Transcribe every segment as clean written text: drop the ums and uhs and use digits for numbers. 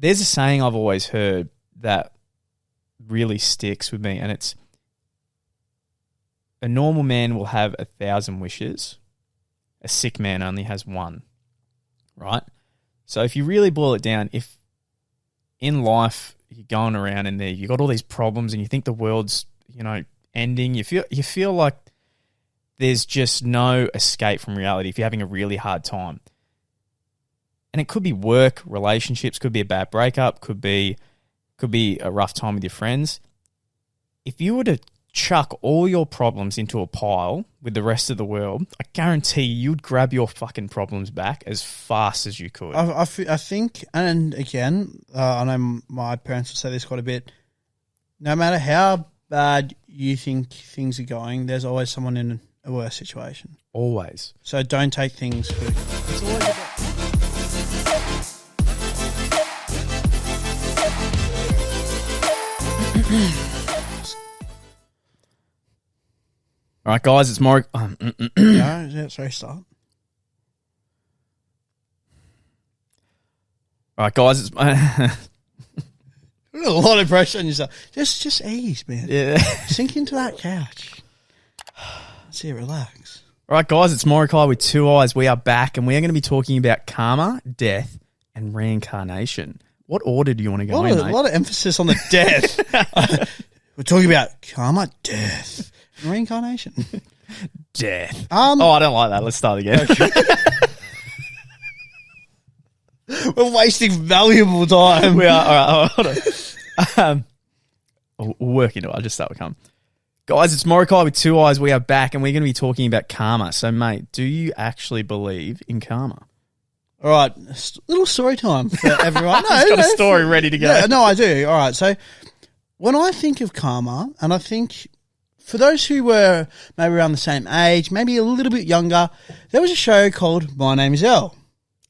there's a saying I've always heard that really sticks with me, and it's a normal man will have 1,000 wishes. A sick man only has one, right? So if you really boil it down, if in life you're going around and there you got all these problems and you think the world's, ending, you feel like there's just no escape from reality if you're having a really hard time. And it could be work, relationships, could be a bad breakup, could be a rough time with your friends. If you were to chuck all your problems into a pile with the rest of the world, I guarantee you'd grab your fucking problems back as fast as you could. I think, and again, I know my parents would say this quite a bit, no matter how bad you think things are going, there's always someone in a worse situation. Always. So don't take things for... It's always about... All right, guys, it's more... No, sorry, start. All right, guys, it's... a lot of pressure on yourself. Just ease, man. Yeah. Sink into that couch. That's it, relax. All right, guys, it's Morokaii with 2 eyes. We are back, and we are going to be talking about karma, death, and reincarnation. What order do you want to go in, mate? A lot of emphasis on the death. We're talking about karma, death, and reincarnation. Death. I don't like that. Let's start again. Okay. We're wasting valuable time. We are. All right, hold on. We'll work into it. I'll just start with karma. Guys, it's Morokaii with 2 eyes. We are back, and we're going to be talking about karma. So, mate, do you actually believe in karma? All right, little story time for everyone. He's got a story ready to go. Yeah, no, I do. All right, so when I think of karma, and I think for those who were maybe around the same age, maybe a little bit younger, there was a show called My Name is Earl.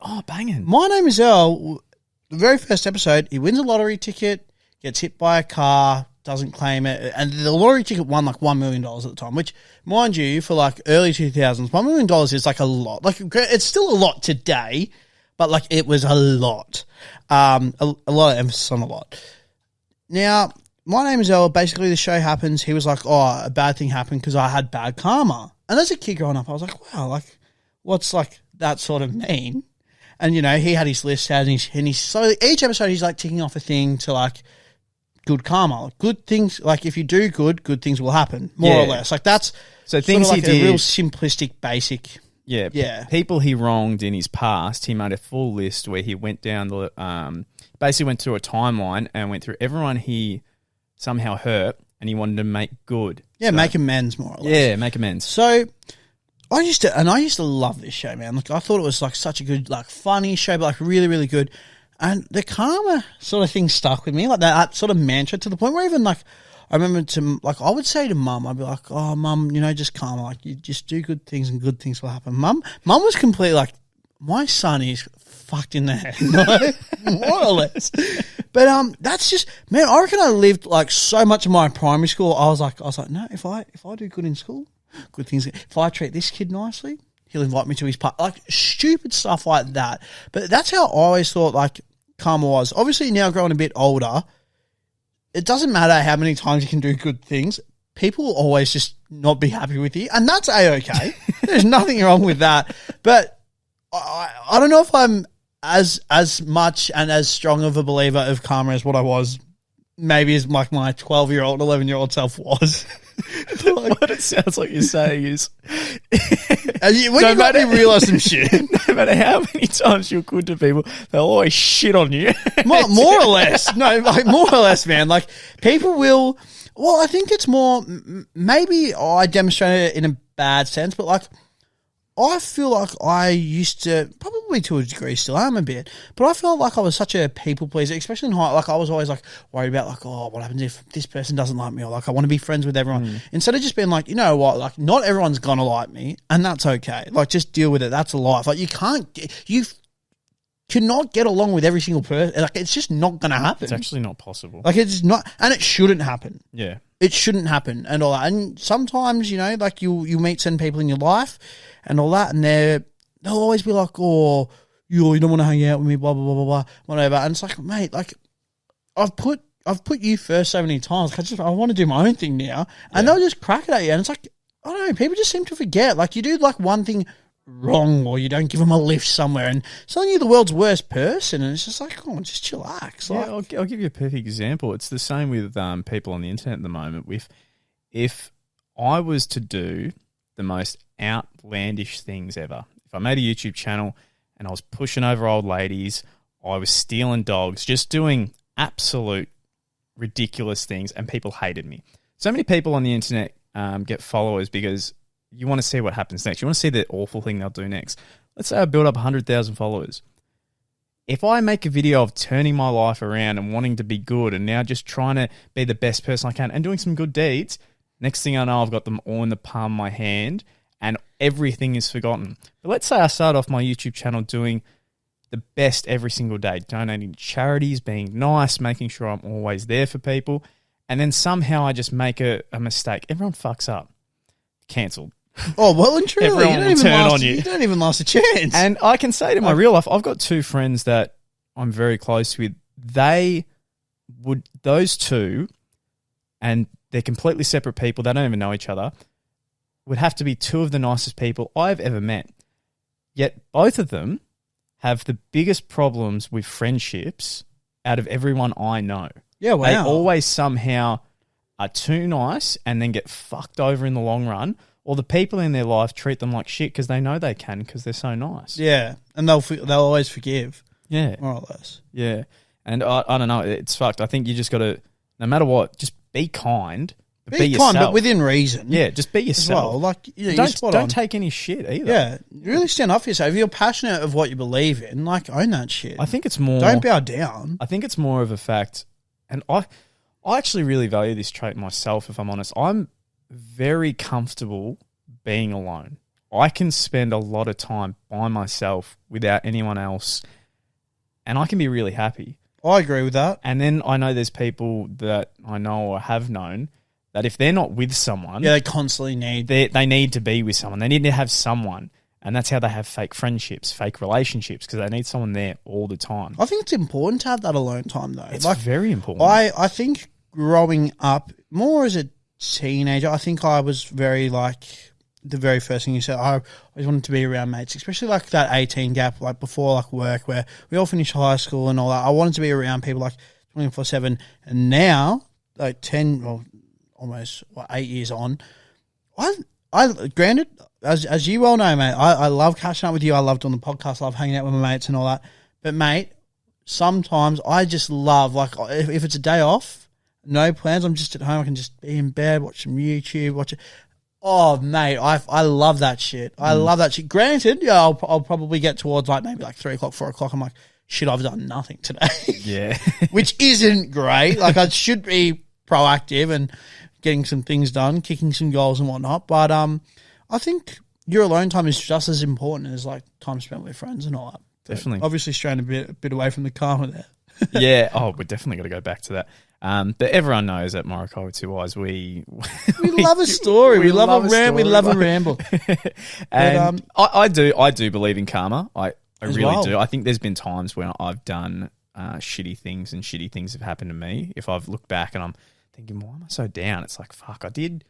Oh, banging. My Name is Earl, the very first episode, he wins a lottery ticket, gets hit by a car, doesn't claim it, and the lottery ticket won like $1 million at the time, which, mind you, for like early 2000s, $1 million is like a lot. Like, it's still a lot today, but like it was a lot. A lot of emphasis on a lot. Now, My Name is Earl, basically the show happens, he was like, oh, a bad thing happened because I had bad karma. And as a kid growing up, I was like, wow, like, what's like that sort of mean? And, he had his list out, and he's so each episode he's like ticking off a thing to like good karma, like good things. Like if you do good things will happen, more or less. Like that's so things sort of like he did, a real simplistic, basic. Yeah. People he wronged in his past, he made a full list where he went down the basically went through a timeline and went through everyone he somehow hurt, and he wanted to make good. Yeah, so, make amends, more or less. Yeah, make amends. So I used to love this show, man. Like I thought it was like such a good, like funny show, but like really, really good. And the karma sort of thing stuck with me, like that sort of mantra, to the point where even like I remember I would say to Mum, I'd be like, oh, Mum, just karma, like you just do good things and good things will happen. Mum was completely like, my son is fucked in the head, more or less. But that's just, man, I reckon I lived like so much of my primary school. I was like, no, if I do good in school, good things. If I treat this kid nicely, he'll invite me to his party. Like stupid stuff like that. But that's how I always thought like karma was. Obviously now growing a bit older, it doesn't matter how many times you can do good things. People will always just not be happy with you. And that's A-okay. There's nothing wrong with that. But I don't know if I'm as much and as strong of a believer of karma as what I was, maybe as like my 12-year-old, 11-year-old self was. Like, what it sounds like you're saying is when you make me realise some shit. No matter how many times you're good to people, they'll always shit on you. more or less. No, like more or less, man. Like people will, well, I think it's more, maybe I demonstrated it in a bad sense, but like I feel like I used to, probably to a degree still am a bit, but I felt like I was such a people pleaser, especially in high. Like I was always like worried about like, oh, what happens if this person doesn't like me, or like I want to be friends with everyone. Instead of just being like, you know what, like not everyone's gonna like me, and that's okay. Like just deal with it. That's life. Like you cannot get along with every single person. Like it's just not gonna happen. It's actually not possible. Like it's not, and it shouldn't happen. Yeah, it shouldn't happen, and all that. And sometimes like you meet certain people in your life and all that, and they'll always be like, oh, you don't want to hang out with me, blah, blah, blah, blah, blah, whatever. And it's like, mate, like, I've put you first so many times. I want to do my own thing now. And they'll just crack it at you. And it's like, I don't know, people just seem to forget. Like, you do like one thing wrong, or you don't give them a lift somewhere, and suddenly you're the world's worst person. And it's just like, oh, just chillax. Yeah, Like, I'll give you a perfect example. It's the same with people on the internet at the moment. If I was to do the most outlandish things ever, if I made a YouTube channel and I was pushing over old ladies, I was stealing dogs, just doing absolute ridiculous things, and people hated me. So many people on the internet get followers because you want to see what happens next. You want to see the awful thing they'll do next. Let's say I build up 100,000 followers. If I make a video of turning my life around and wanting to be good and now just trying to be the best person I can and doing some good deeds, next thing I know, I've got them all in the palm of my hand and everything is forgotten. But let's say I start off my YouTube channel doing the best every single day, donating to charities, being nice, making sure I'm always there for people, and then somehow I just make a mistake. Everyone fucks up. Cancelled. oh, well and truly. Everyone will turn on you. You don't even last a chance. And I can say to my real life, I've got two friends that I'm very close with. Those two, and they're completely separate people, they don't even know each other, would have to be two of the nicest people I've ever met. Yet both of them have the biggest problems with friendships out of everyone I know. Yeah, wow. They always somehow are too nice and then get fucked over in the long run, or the people in their life treat them like shit because they know they can because they're so nice. Yeah, and they'll always forgive. Yeah. More or less. Yeah. And I don't know, it's fucked. I think you just got to, no matter what, just be kind. But be yourself. Kind, but within reason. Yeah, just be yourself. Well, like, you're spot on. Don't take any shit either. Yeah, really stand up for yourself. If you're passionate of what you believe in, like, own that shit. I think it's more... Don't bow down. I think it's more of a fact, and I actually really value this trait myself, if I'm honest. I'm very comfortable being alone. I can spend a lot of time by myself without anyone else, and I can be really happy. I agree with that. And then I know there's people that I know or have known that if they're not with someone... Yeah, they constantly need... They need to be with someone. They need to have someone. And that's how they have fake friendships, fake relationships, because they need someone there all the time. I think it's important to have that alone time, though. It's very important. I think growing up, more as a teenager, I think I was very, like, the very first thing you said, I always wanted to be around mates, especially, like, that 18 gap, like, before, like, work, where we all finished high school and all that. I wanted to be around people, like, 24/7. And now, like, 10... Well, almost 8 years on, I granted, as you well know, mate, I love catching up with you. I love doing the podcast. I love hanging out with my mates and all that. But mate, sometimes I just love, like, if it's a day off, no plans, I'm just at home. I can just be in bed, watch some YouTube, watch it. Oh, mate, I love that shit. I love that shit. Granted, yeah, I'll probably get towards like maybe like 3 o'clock, 4 o'clock. I'm like, shit, I've done nothing today. Yeah, which isn't great. Like, I should be proactive and getting some things done, kicking some goals and whatnot. But I think your alone time is just as important as like time spent with friends and all that. Definitely. But obviously straying a bit away from the karma there. Yeah. Oh, we're definitely got to go back to that. But everyone knows at Morokaii with 2 Eyes, we love a story. We love a rant. We love a ramble. And I do believe in karma. I really do. I think there's been times when I've done shitty things and shitty things have happened to me. If I've looked back and I'm thinking, why am I so down? It's like, fuck, I didn't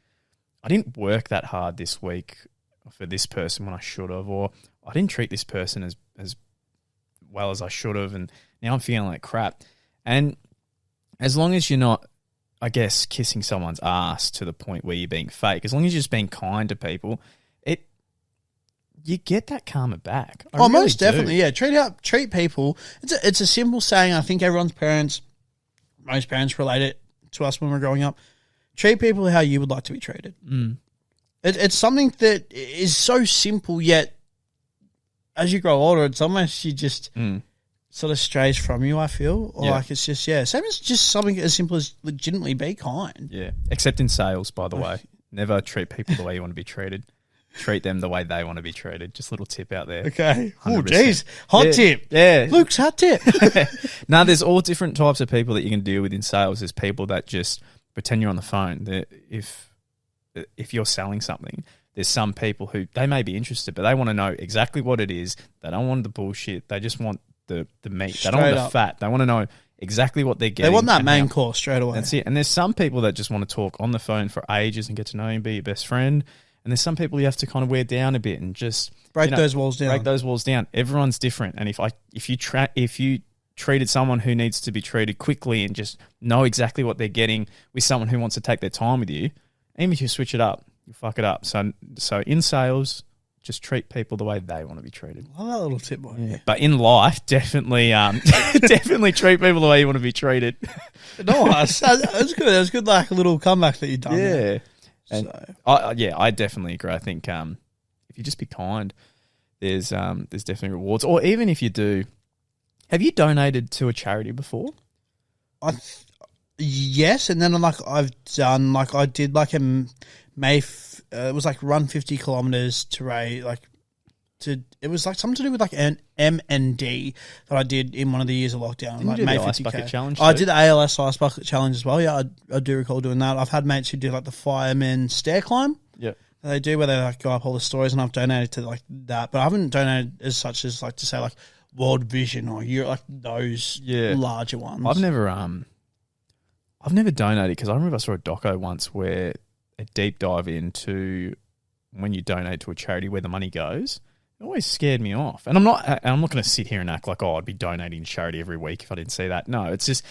work that hard this week for this person when I should have, or I didn't treat this person as well as I should have, and now I'm feeling like crap. And as long as you're not, I guess, kissing someone's ass to the point where you're being fake, as long as you're just being kind to people, you get that karma back. I really most do. definitely, yeah. Treat people. It's a simple saying. I think most parents relate it to us when we're growing up. Treat people how you would like to be treated. It's something that is so simple, yet as you grow older, it's almost you just sort of strays from you, I feel. Or like it's just, same as just something as simple as legitimately be kind. Yeah, except in sales, by the way. Never treat people the way you want to be treated. Treat them the way they want to be treated. Just a little tip out there. Okay. Oh, jeez. Hot tip. Yeah. Luke's hot tip. No, there's all different types of people that you can deal with in sales. There's people that just pretend you're on the phone. If you're selling something, there's some people who they may be interested, but they want to know exactly what it is. They don't want the bullshit. They just want the meat. They don't want the fat. They want to know exactly what they're getting. They want that main course straight away. That's it. And there's some people that just want to talk on the phone for ages and get to know you and be your best friend. And there's some people you have to kind of wear down a bit and just break those walls down. Break those walls down. Everyone's different. And if you treated someone who needs to be treated quickly and just know exactly what they're getting with someone who wants to take their time with you, even if you switch it up, you fuck it up. So in sales, just treat people the way they want to be treated. I love that little tip, boy. Yeah. But in life, definitely definitely treat people the way you want to be treated. Nice. That's good. That was good, like a little comeback that you've done. Yeah. There. And I definitely agree. I think if you just be kind, there's definitely rewards. Or even if you do, have you donated to a charity before? Yes, and then I did like a it was like run 50 kilometers to raise it was like something to do with like an M&D that I did in one of the years of lockdown. Didn't like you do May the 50K. Ice Bucket Challenge I too? did the ALS Ice Bucket Challenge as well. Yeah, I do recall doing that. I've had mates who do like the fireman stair climb. Yeah. They do where they like go up all the stories, and I've donated to like that, but I haven't donated as such as like to say like World Vision or you like those larger ones. I've never donated because I remember I saw a doco once where a deep dive into when you donate to a charity where the money goes. It always scared me off. And I'm not going to sit here and act like, I'd be donating to charity every week if I didn't see that. No, it's just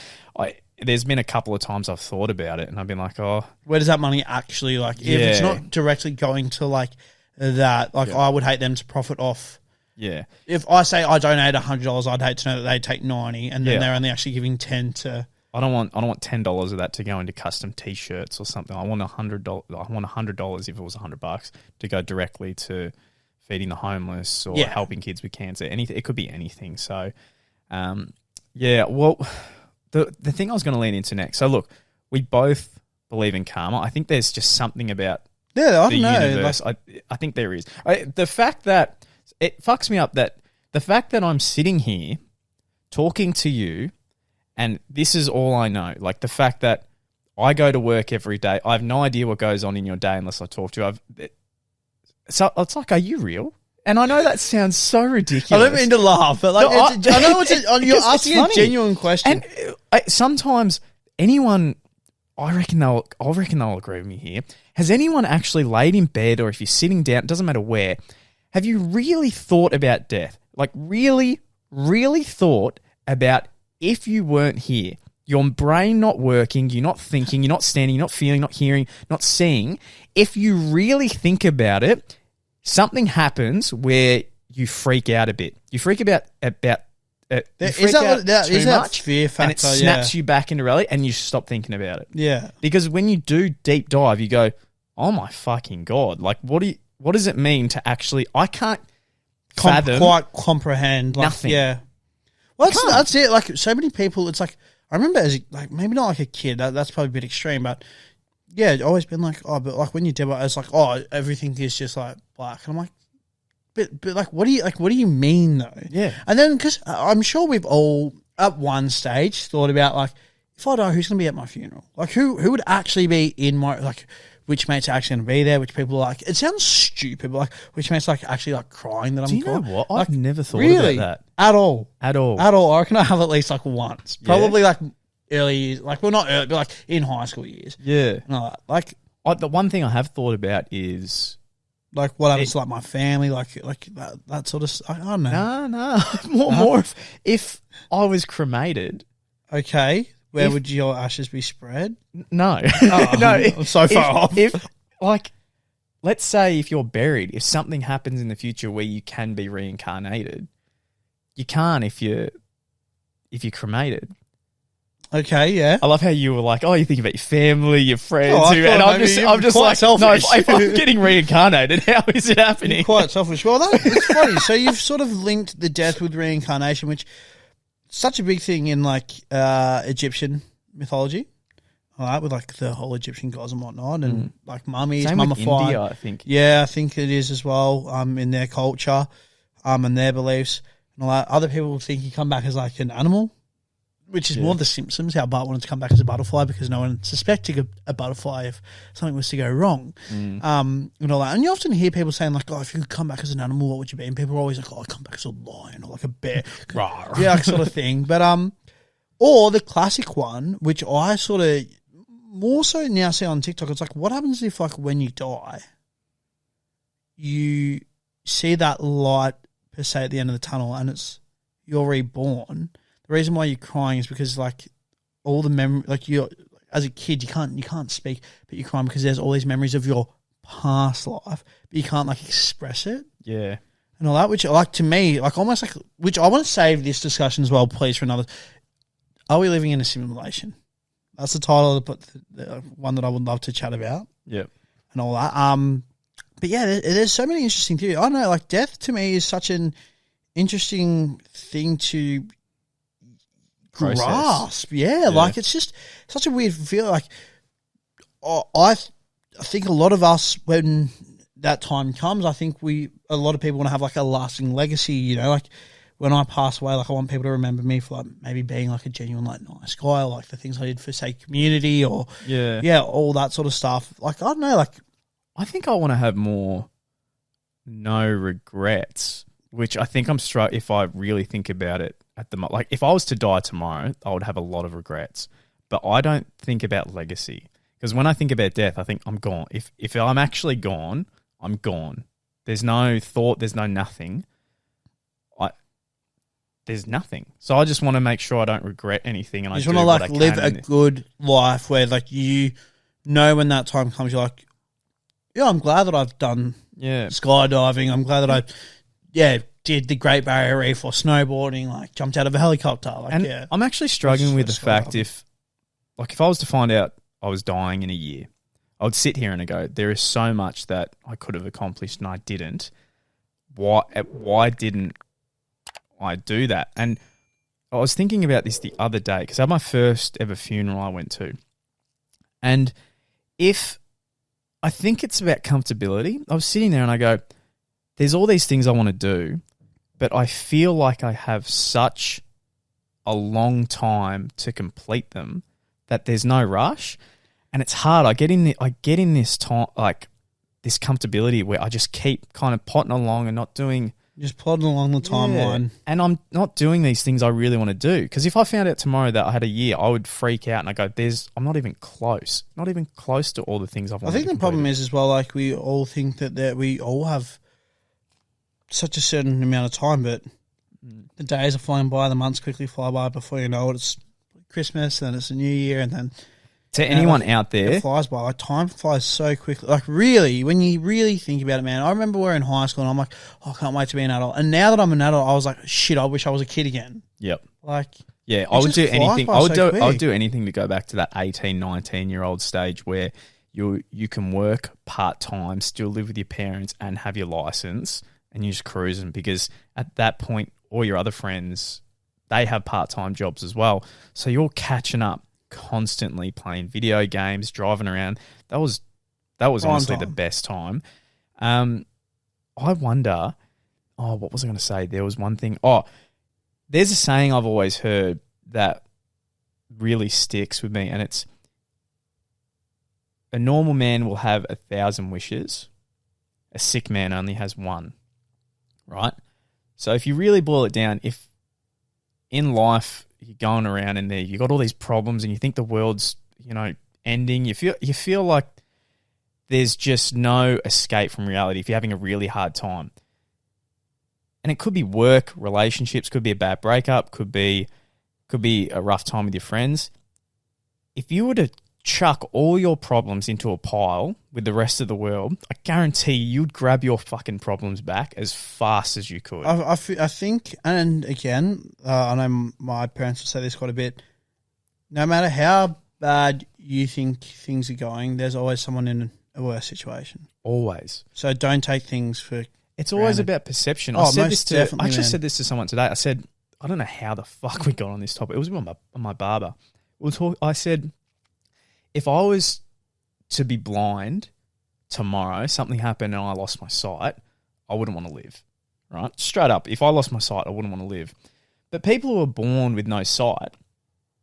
there's been a couple of times I've thought about it and I've been like, where does that money actually like if it's not directly going to like that, like I would hate them to profit off. Yeah. If I say I donate $100, I'd hate to know that they take 90 and then they're only actually giving 10 to. I don't want $10 of that to go into custom T-shirts or something. I want $100. I want $100 if it was $100 to go directly to feeding the homeless or helping kids with cancer. Anything. It could be anything. So, Well, the thing I was going to lean into next. So look, we both believe in karma. I think there's just something about the universe. I think there is. The fact that it fucks me up that the fact that I'm sitting here talking to you. And this is all I know. Like the fact that I go to work every day. I have no idea what goes on in your day unless I talk to you. So it's like, are you real? And I know that sounds so ridiculous. I don't mean to laugh, but like I know you're asking a genuine question. And sometimes anyone, I reckon they'll agree with me here. Has anyone actually laid in bed, or if you're sitting down, it doesn't matter where, have you really thought about death? Like really, really thought about if you weren't here, your brain not working, you're not thinking, you're not standing, you're not feeling, not hearing, not seeing. If you really think about it, something happens where you freak out a bit. You freak out too much, fear factor, and it snaps you back into reality, and you stop thinking about it. Yeah, because when you do deep dive, you go, "Oh my fucking god!" Like, what does it mean to actually? I can't quite comprehend nothing. Yeah. Well, that's it. Like so many people, it's like I remember as like maybe not like a kid. That's probably a bit extreme, but yeah, it's always been like but like when you did, it's like everything is just like black, and I'm like, but like what do you mean though? Yeah, and then because I'm sure we've all at one stage thought about like if I die, who's going to be at my funeral? Like who would actually be in my like. Which mates are actually going to be there? Which people are like? It sounds stupid, but like which mates like actually like crying that I'm. Do you know what? I've never thought really, about that at all. At all. I reckon I have at least like once, probably like early years, like well not early, but like in high school years. Yeah, like the one thing I have thought about is like what happens to like my family, like that sort of. I don't know. No, more if I was cremated. Okay. Where would your ashes be spread? No. No. I'm so far off. If, like, let's say if you're buried, if something happens in the future where you can be reincarnated, you can't if you're cremated. Okay, yeah. I love how you were like, you think about your family, your friends, and I'm just like, selfish. No, if I'm getting reincarnated, how is it happening? You're quite selfish. Well, it's funny. So you've sort of linked the death with reincarnation, which such a big thing in like Egyptian mythology, all right, with like the whole Egyptian gods and whatnot, and like mummies, mummified. India, I think. Yeah, I think it is as well. In their culture, and their beliefs, and all that. Other people think you come back as like an animal. which is more The Simpsons, how Bart wanted to come back as a butterfly because no one suspected a butterfly if something was to go wrong. And all that. And you often hear people saying, like, oh, if you could come back as an animal, what would you be? And people are always like, oh, I'd come back as a lion or like a bear. Yeah, like sort of thing. But, or the classic one, which I sort of more so now see on TikTok, it's like, what happens if, like, when you die, you see that light, per se, at the end of the tunnel and you're reborn? The reason why you're crying is because, like, all the memory, like, you're as a kid, you can't speak, but you're crying because there's all these memories of your past life, but you can't, like, express it. Yeah. And all that, which, like, to me, like, almost like, which I want to save this discussion as well, please, for another. Are we living in a simulation? That's the title, but the one that I would love to chat about. Yeah. And all that. But yeah, there's so many interesting theories. I don't know, like, death to me is such an interesting thing to grasp. Yeah, like, it's just such a weird feel. Like, I think a lot of us, when that time comes, I think a lot of people want to have, like, a lasting legacy, you know, like, when I pass away, like, I want people to remember me for, like, maybe being, like, a genuine, like, nice guy, or, like, the things I did for, say, community, or all that sort of stuff. Like, I don't know, like, I think I want to have more no regrets, which I think I'm if I really think about it at the moment. Like, if I was to die tomorrow, I would have a lot of regrets, but I don't think about legacy, because when I think about death, I think I'm gone. If I'm actually gone, I'm gone. There's no thought, there's no nothing. There's nothing. So I just want to make sure I don't regret anything, and I just want to, like, live a good life where, like, you know when that time comes, you're like, yeah, I'm glad that I've done skydiving. I'm glad that I did the Great Barrier Reef or snowboarding, like, jumped out of a helicopter. Like, and I'm actually struggling with the fact if I was to find out I was dying in a year, I would sit here and go, there is so much that I could have accomplished and I didn't. Why didn't I do that? And I was thinking about this the other day because I had my first ever funeral I went to. And I think it's about comfortability. I was sitting there and I go, there's all these things I want to do, but I feel like I have such a long time to complete them that there's no rush. And it's hard. I get in this time, like, this comfortability where I just keep kind of potting along and not doing. Just plodding along the timeline. And I'm not doing these things I really want to do. Because if I found out tomorrow that I had a year, I would freak out and I go, I'm not even close. Not even close to all the things I've wanted to complete. I think the problem is as well, like, we all think that we all have such a certain amount of time, but the days are flying by, the months quickly fly by. Before you know it, it's Christmas, and then it's a new year, and then... To anyone out there... It flies by. Like, time flies so quickly. Like, really, when you really think about it, man, I remember we're in high school and I'm like, oh, I can't wait to be an adult. And now that I'm an adult, I was like, shit, I wish I was a kid again. Yep. Like... Yeah, I would do anything. I would do anything to go back to that 18, 19-year-old stage where you can work part-time, still live with your parents and have your license and you're just cruising, because at that point, all your other friends, they have part-time jobs as well. So you're catching up constantly, playing video games, driving around. That was honestly the best time. I wonder, what was I going to say? There was one thing. There's a saying I've always heard that really sticks with me, and it's, a normal man will have 1,000 wishes. A sick man only has one, right? So if you really boil it down, if in life you're going around and you got all these problems and you think the world's, ending, you feel like there's just no escape from reality if you're having a really hard time. And it could be work, relationships, could be a bad breakup, could be a rough time with your friends. If you were to chuck all your problems into a pile with the rest of the world, I guarantee you'd grab your fucking problems back as fast as you could. I think, and again, I know my parents will say this quite a bit, no matter how bad you think things are going, there's always someone in a worse situation. Always. So don't take things for... It's always about perception. I actually said this to someone today. I said, I don't know how the fuck we got on this topic. It was with my barber. I said, if I was to be blind tomorrow, something happened and I lost my sight, I wouldn't want to live, right? Straight up, if I lost my sight, I wouldn't want to live. But people who are born with no sight,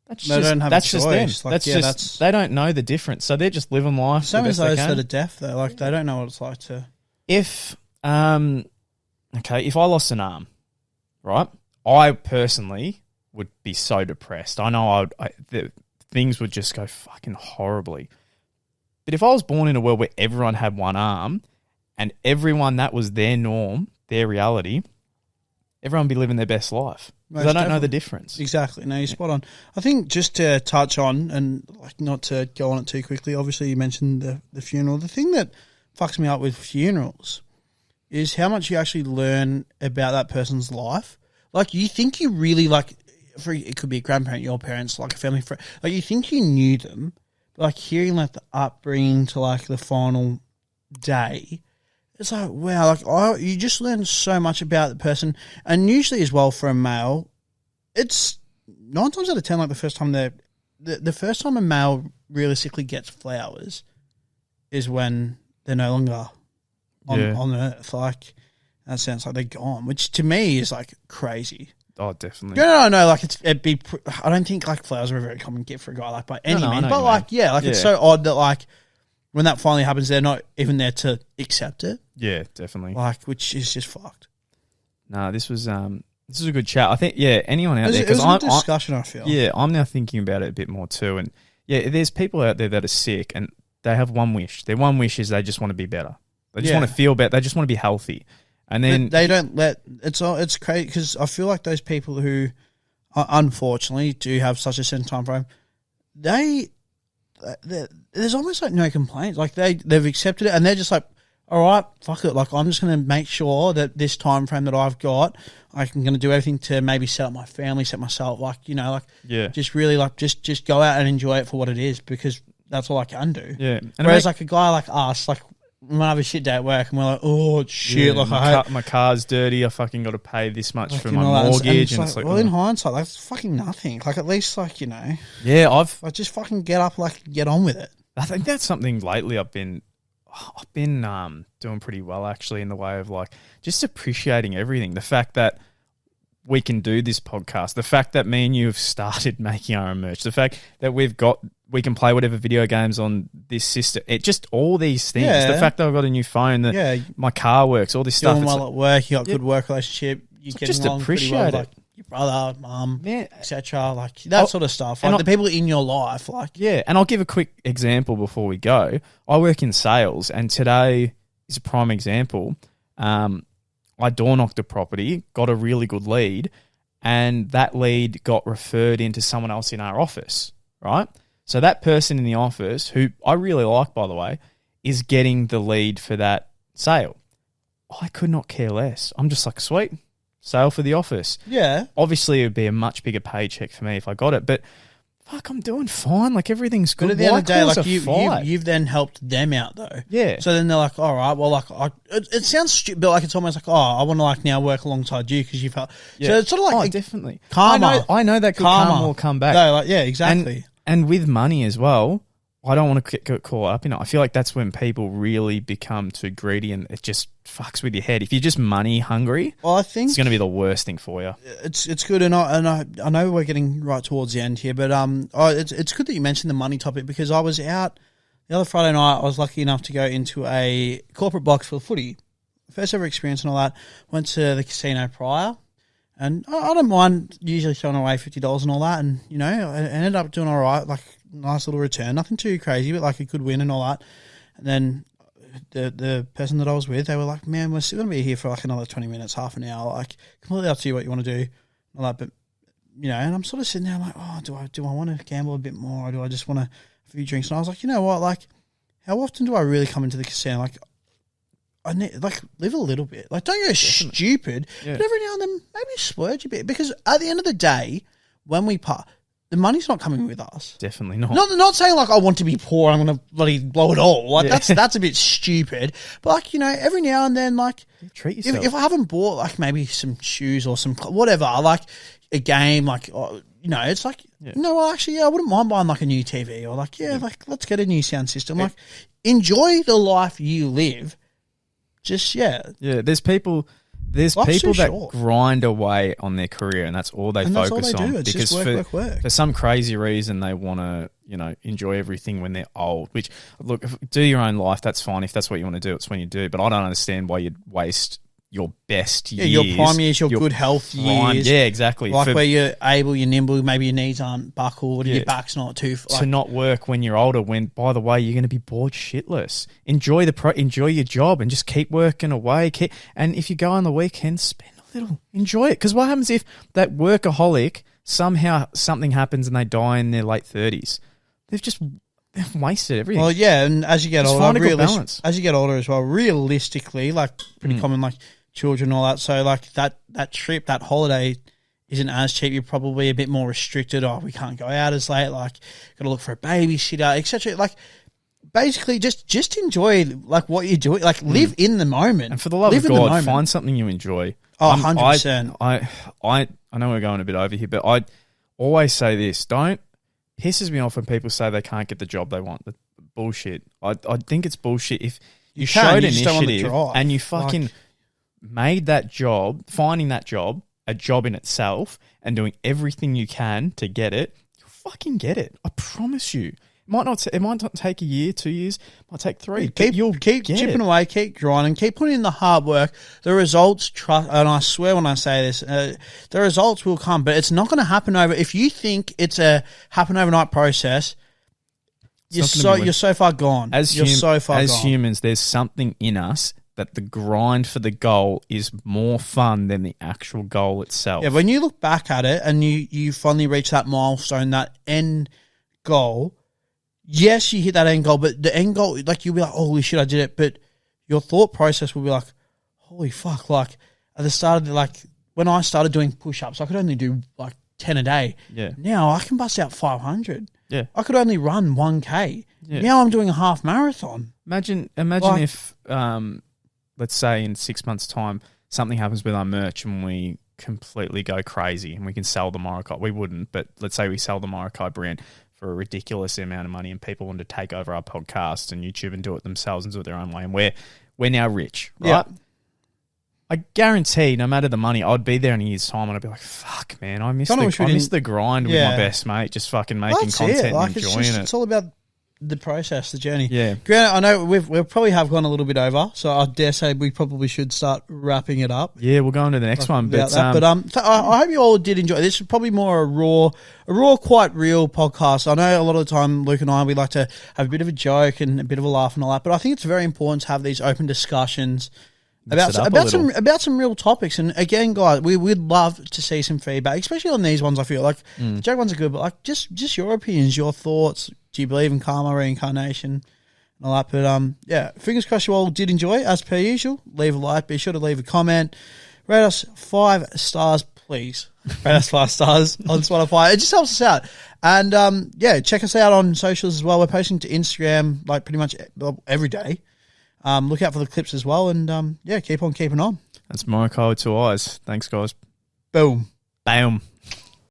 That's They don't have a that's just them. choice. Like, That's yeah, just they don't know the difference, so they're just living life. Same the as best they those can. that are deaf, though. Like, they don't know what it's like to. If if I lost an arm, right, I personally would be so depressed. I know things would just go fucking horribly. But if I was born in a world where everyone had one arm and everyone that was their norm, their reality, everyone would be living their best life. Because I don't know the difference. Exactly. No, you're spot on. I think just to touch on, and like not to go on it too quickly, obviously you mentioned the funeral. The thing that fucks me up with funerals is how much you actually learn about that person's life. Like, you think you really, like, it could be a grandparent, your parents, like a family friend. Like, you think you knew them, but like hearing like the upbringing to like the final day, it's like, wow, like you just learn so much about the person. And usually as well for a male, it's 9 times out of 10, like the first time the first time a male realistically gets flowers is when they're no longer on earth. Like, in that sense, like they're gone, which to me is like crazy. Oh, definitely. No, like I don't think like flowers are a very common gift for a guy, like by any means. But like, it's so odd that like when that finally happens, they're not even there to accept it. Yeah, definitely. Like, which is just fucked. No, this was a good chat. I think anyone out there, it was a good discussion. I feel. Yeah, I'm now thinking about it a bit more too, and there's people out there that are sick and they have one wish. Their one wish is they just want to be better. They just want to feel better. They just want to be healthy. And then but they don't let it's crazy because I feel like those people who unfortunately do have such a certain time frame, there's almost like no complaints. Like they've accepted it and they're just like, all right, fuck it. Like, I'm just going to make sure that this time frame that I've got, I'm going to do everything to maybe set up my family, set myself, like, you know, like, just really like just go out and enjoy it for what it is because that's all I can do. Yeah. And whereas like a guy like us, like, we might have a shit day at work and we're like, oh, shit. Yeah, like my car's dirty. I fucking got to pay this much for my mortgage. And it's like, well, in hindsight, that's fucking nothing. Like, at least, like, you know. Yeah, I've just fucking get up, like, get on with it. I think that's something lately I've been doing pretty well, actually, in the way of, like, just appreciating everything. The fact that we can do this podcast, the fact that me and you have started making our own merch, the fact that we can play whatever video games on this system, it just all these things. Yeah. The fact that I've got a new phone, that my car works, all this stuff. Doing well at work, you got good work relationship, you get just along appreciate pretty well, it. like your brother, mum, etc. Like that sort of stuff. Like the people in your life, like And I'll give a quick example before we go. I work in sales, and today is a prime example. I door knocked a property, got a really good lead, and that lead got referred into someone else in our office, right? So that person in the office, who I really like, by the way, is getting the lead for that sale. I could not care less. I'm just like, sweet, sale for the office. Yeah. Obviously, it would be a much bigger paycheck for me if I got it, but fuck, I'm doing fine. Like, everything's good. But at the end of the day, like you've then helped them out though. Yeah. So then they're like, all right, well, like it sounds stupid, but like it's almost like, oh, I want to like now work alongside you because you've helped. Yeah. So it's sort of like definitely karma. I know that karma will come back. No, like exactly. And with money as well, I don't want to get caught up in it. I feel like that's when people really become too greedy and it just fucks with your head. If you're just money hungry, well, I think it's going to be the worst thing for you. It's good, and I know we're getting right towards the end here, but it's good that you mentioned the money topic because I was out the other Friday night. I was lucky enough to go into a corporate box for footy, first ever experience and all that. Went to the casino prior. And I don't mind usually throwing away $50 and all that. And, you know, I ended up doing all right, like nice little return. Nothing too crazy, but like a good win and all that. And then the person that I was with, they were like, man, we're still going to be here for like another 20 minutes, half an hour. Like, completely up to you what you want to do. And all that. But, you know, and I'm sort of sitting there like, oh, do I want to gamble a bit more? Or do I just want a few drinks? And I was like, you know what? Like, how often do I really come into the casino? Like, I need, like, live a little bit. Like, don't go stupid, but every now and then maybe splurge a bit. Because at the end of the day, when we part, the money's not coming with us. Definitely not. Not saying, like, I want to be poor, I'm going to bloody blow it all. Like, that's a bit stupid. But, like, you know, every now and then, like, treat yourself. If I haven't bought, like, maybe some shoes or some, whatever, like, a game, like, you know, it's like, you know, well, actually, I wouldn't mind buying, like, a new TV. Or, like, like, let's get a new sound system. Like, enjoy the life you live. Just, there's people There's Life's people too that short. grind away on their career, and that's all they And that's all focus they on. do. It's because just work. for some crazy reason, they want to, enjoy everything when they're old. Which, look, do your own life. That's fine. If that's what you want to do, it's when you do. But I don't understand why you'd waste your best years. Your prime years, your good health years. Yeah, exactly. Like where you're able, you're nimble, maybe your knees aren't buckled, Yeah. your back's not too... to not work when you're older, when, by the way, you're going to be bored shitless. Enjoy your job and just keep working away. And if you go on the weekend, spend a little. Enjoy it. Because what happens if that workaholic, somehow something happens and they die in their late 30s? They've wasted everything. Well, yeah, and as you get Just older, find a good balance. as you get older as well, realistically, like pretty common, like children and all that. So like that trip, that holiday isn't as cheap. You're probably a bit more restricted. Oh, we can't go out as late. Like, got to look for a babysitter, etc. Like, basically, just enjoy like what you're doing. Like, live in the moment. And for the love of God, find something you enjoy. Oh, 100%. I know we're going a bit over here, but I always say this: pisses me off when people say they can't get the job they want. The bullshit. I think it's bullshit. If you showed initiative and you fucking made that job, finding that job, a job in itself, and doing everything you can to get it, you'll fucking get it. I promise you. It might not take a year, 2 years. It might take 3. Keep chipping away, keep grinding, keep putting in the hard work. The results, and I swear when I say this, the results will come, but it's not going to happen if you think it's a happen overnight process, you're so far gone. As humans, there's something in us that the grind for the goal is more fun than the actual goal itself. Yeah, when you look back at it and you finally reach that milestone, that end goal, yes, you hit that end goal, but the end goal, like, you'll be like, holy shit, I did it. But your thought process will be like, holy fuck. Like, at the start of when I started doing push-ups, I could only do like 10 a day. Yeah. Now I can bust out 500. Yeah. I could only run 1K. Yeah. Now I'm doing a half marathon. Imagine if, let's say in 6 months' time, something happens with our merch and we completely go crazy and we can sell the Morokaii. We wouldn't, but let's say we sell the Morokaii brand for a ridiculous amount of money and people want to take over our podcast and YouTube and do it themselves and do it their own way. And we're now rich, right? Yeah. I guarantee no matter the money, I'd be there in a year's time and I'd be like, fuck, man, I miss the grind with my best mate, just fucking making content and enjoying it. It's all about the process, the journey. Yeah. Granted, I know we probably have gone a little bit over, so I dare say we probably should start wrapping it up. Yeah, we'll go on to the next one. But I hope you all did enjoy. This is probably more a raw, quite real podcast. I know a lot of the time, Luke and I, we like to have a bit of a joke and a bit of a laugh and all that, but I think it's very important to have these open discussions about some real topics. And again, guys, we'd love to see some feedback, especially on these ones. I feel like the joke ones are good, but like just your opinions, your thoughts. Do you believe in karma, reincarnation, and all that? But yeah, fingers crossed you all did enjoy. As per usual, leave a like. Be sure to leave a comment. Rate us 5 stars, please. Rate us 5 stars on Spotify. It just helps us out. And yeah, check us out on socials as well. We're posting to Instagram like pretty much every day. Look out for the clips as well. And yeah, keep on keeping on. That's Morokaii with 2 eyes. Thanks, guys. Boom. Bam.